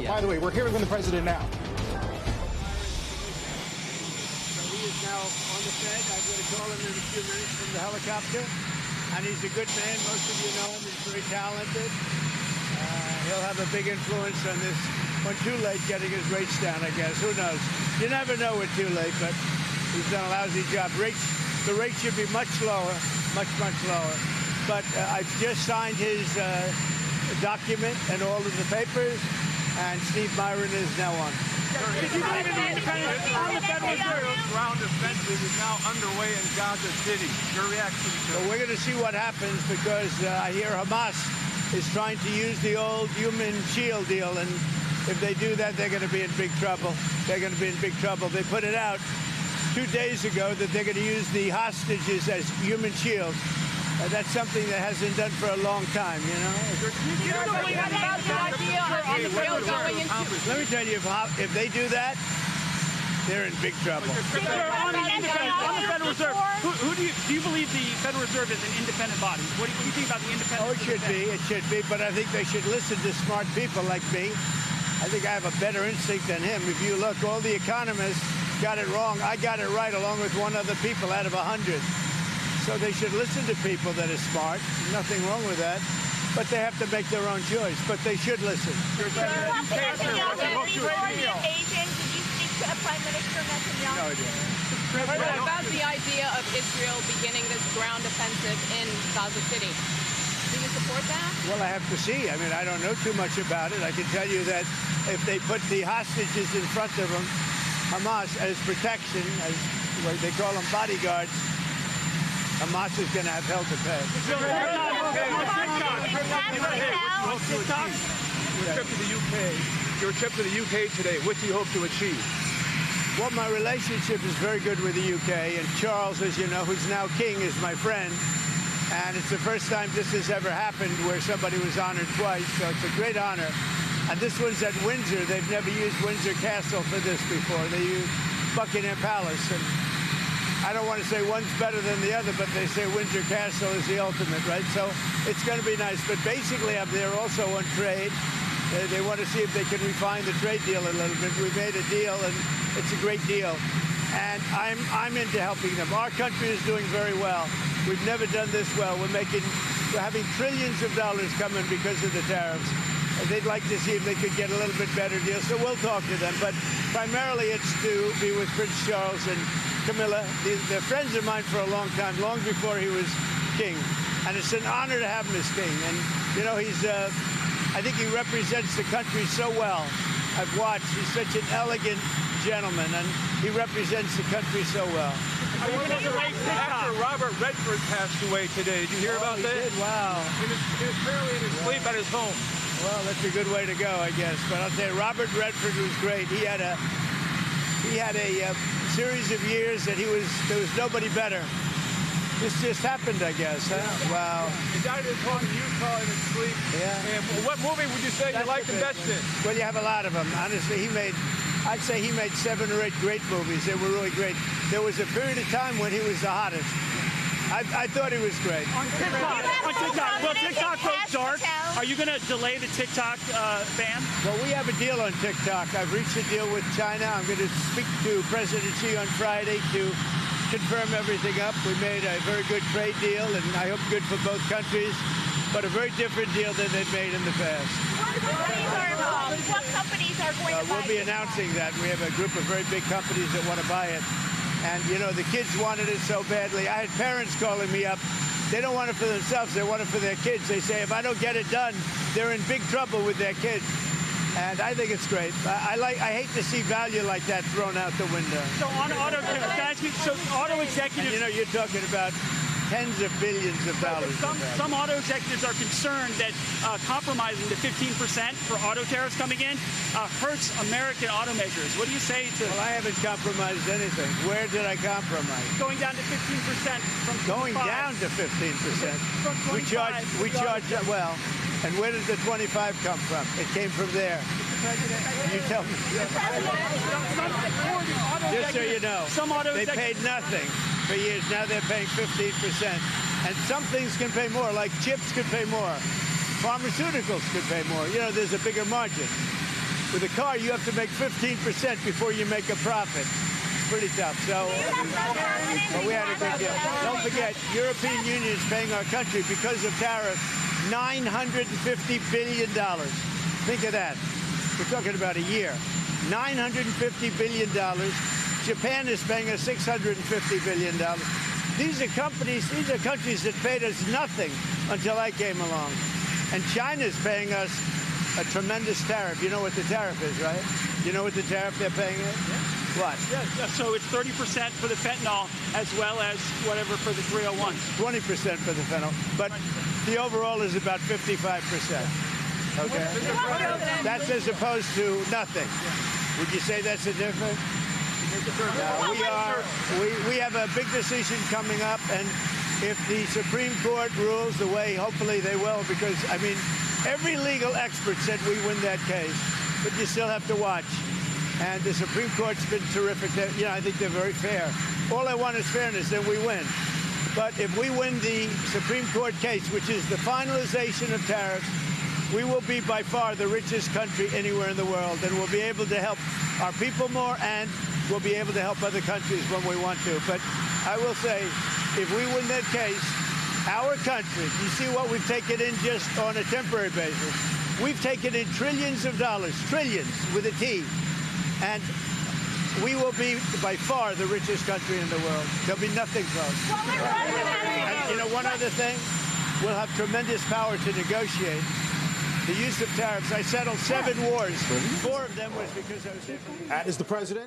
By the way, we're hearing from the president now. So he is now on the Fed. I'm going to call him in a few minutes from the helicopter. And he's a good man. Most of you know him. He's very talented. He'll have a big influence on this. When too late, getting his rates down, I guess. Who knows? You never know with too late, but he's done a lousy job. The rate should be much lower, much lower. But I've just signed his document and all of the papers, and Steve Miran is now on. Did you believe in the independence on the Federal Reserve? Ground offensive is now underway in Gaza City. Your reaction to it? So we're going to see what happens, because I hear Hamas is trying to use the old human shield deal, and if they do that, they're going to be in big trouble. They're going to be in big trouble. They put it out 2 days ago that they're going to use the hostages as human shields. That's something that hasn't done for a long time, you know? Let me tell you, if they do that, they're in big trouble. On the Federal Reserve, do you believe the Federal Reserve is an independent body? What do you think about the independence? Oh, it should be, but I think they should listen to smart people like me. I think I have a better instinct than him. If you look, all the economists got it wrong. I got it right, along with one other people out of 100. So they should listen to people that are smart. Nothing wrong with that. But they have to make their own choice. But they should listen. Did you speak to Prime Minister Netanyahu? No, I didn't. What about the idea of Israel beginning this ground offensive in Gaza City? Do you support that? Well, I have to see. I mean, I don't know too much about it. I can tell you that if they put the hostages in front of them, Hamas, as protection, as what they call them, bodyguards, Hamas is going to have hell to pay. Your trip to the UK today, what do you hope to achieve? Well, my relationship is very good with the UK, and Charles, as you know, who's now king, is my friend. And it's the first time this has ever happened where somebody was honored twice, so it's a great honor. And this one's at Windsor. They've never used Windsor Castle for this before. They used Buckingham Palace. And I don't want to say one's better than the other, but they say Windsor Castle is the ultimate, right? So it's going to be nice. But basically, I'm there also on trade. They want to see if they can refine the trade deal a little bit. We made a deal, and it's a great deal. And I'm into helping them. Our country is doing very well. We've never done this well. We're having trillions of dollars coming because of the tariffs. And they'd like to see if they could get a little bit better deal. So we'll talk to them. But primarily it's to be with Prince Charles and Camilla. They're friends of mine for a long time, long before he was king. And it's an honor to have him as king. And, you know, I think he represents the country so well. I've watched. He's such an elegant gentleman, and he represents the country so well. Actor Robert Redford passed away today. Did you hear about that? He did? Wow. He was apparently in his sleep at his home. Well, that's a good way to go, I guess. But I'll tell you, Robert Redford was great. He had a series of years that there was nobody better. This just happened, I guess, huh? Wow. He died at his home in Utah in his sleep. Yeah. And what movie would you say you liked the best in? Well, you have a lot of them. Honestly, I'd say he made 7 or 8 great movies. They were really great. There was a period of time when he was the hottest. I thought he was great. On TikTok. Will TikTok go dark? Are you going to delay the TikTok ban? Well, we have a deal on TikTok. I've reached a deal with China. I'm going to speak to President Xi on Friday to confirm everything up. We made a very good trade deal, and I hope good for both countries, but a very different deal than they've made in the past. What companies are going to buy it? We'll be announcing that. We have a group of very big companies that want to buy it. And, you know, the kids wanted it so badly. I had parents calling me up. They don't want it for themselves. They want it for their kids. They say, if I don't get it done, they're in big trouble with their kids. And I think it's great. I hate to see value like that thrown out the window. So on auto, auto executives... And, you know, you're talking about tens of billions of dollars. Some auto executives are concerned that compromising the 15% for auto tariffs coming in hurts American automakers. What do you say to... Well, I haven't compromised anything. Where did I compromise? Going down to 15% from 25. Going down to 15%. From 25. We charge, well, and where did the 25 come from? It came from there. You tell me. Just so you know, they paid nothing for years. Now they're paying 15%. And some things can pay more, like chips could pay more. Pharmaceuticals could pay more. You know, there's a bigger margin. With a car, you have to make 15% before you make a profit. Pretty tough. So, but we had a good deal. Don't forget, European Union is paying our country because of tariffs $950 billion. Think of that. We're talking about a year. $950 billion. Japan is paying us $650 billion. These are countries that paid us nothing until I came along. And China's paying us a tremendous tariff. You know what the tariff is, right? You know what the tariff they're paying is? What? Yeah, so it's 30% for the fentanyl as well as whatever for the 301. 20% for the fentanyl. But the overall is about 55%. Okay? That's as opposed to nothing. Would you say that's a difference? No, we have a big decision coming up, and if the Supreme Court rules the way hopefully they will, because, I mean, every legal expert said we win that case, but you still have to watch. And the Supreme Court's been terrific. I think they're very fair. All I want is fairness, and we win. But if we win the Supreme Court case, which is the finalization of tariffs, we will be by far the richest country anywhere in the world, and we'll be able to help our people more, and we'll be able to help other countries when we want to. But I will say, if we win that case, our country, you see what we've taken in just on a temporary basis. We've taken in trillions of dollars, trillions with a T, and we will be by far the richest country in the world. There'll be nothing close. And you know, one other thing, we'll have tremendous power to negotiate. The use of tariffs. I settled 7 wars. 4 of them was because I was there. That is the president.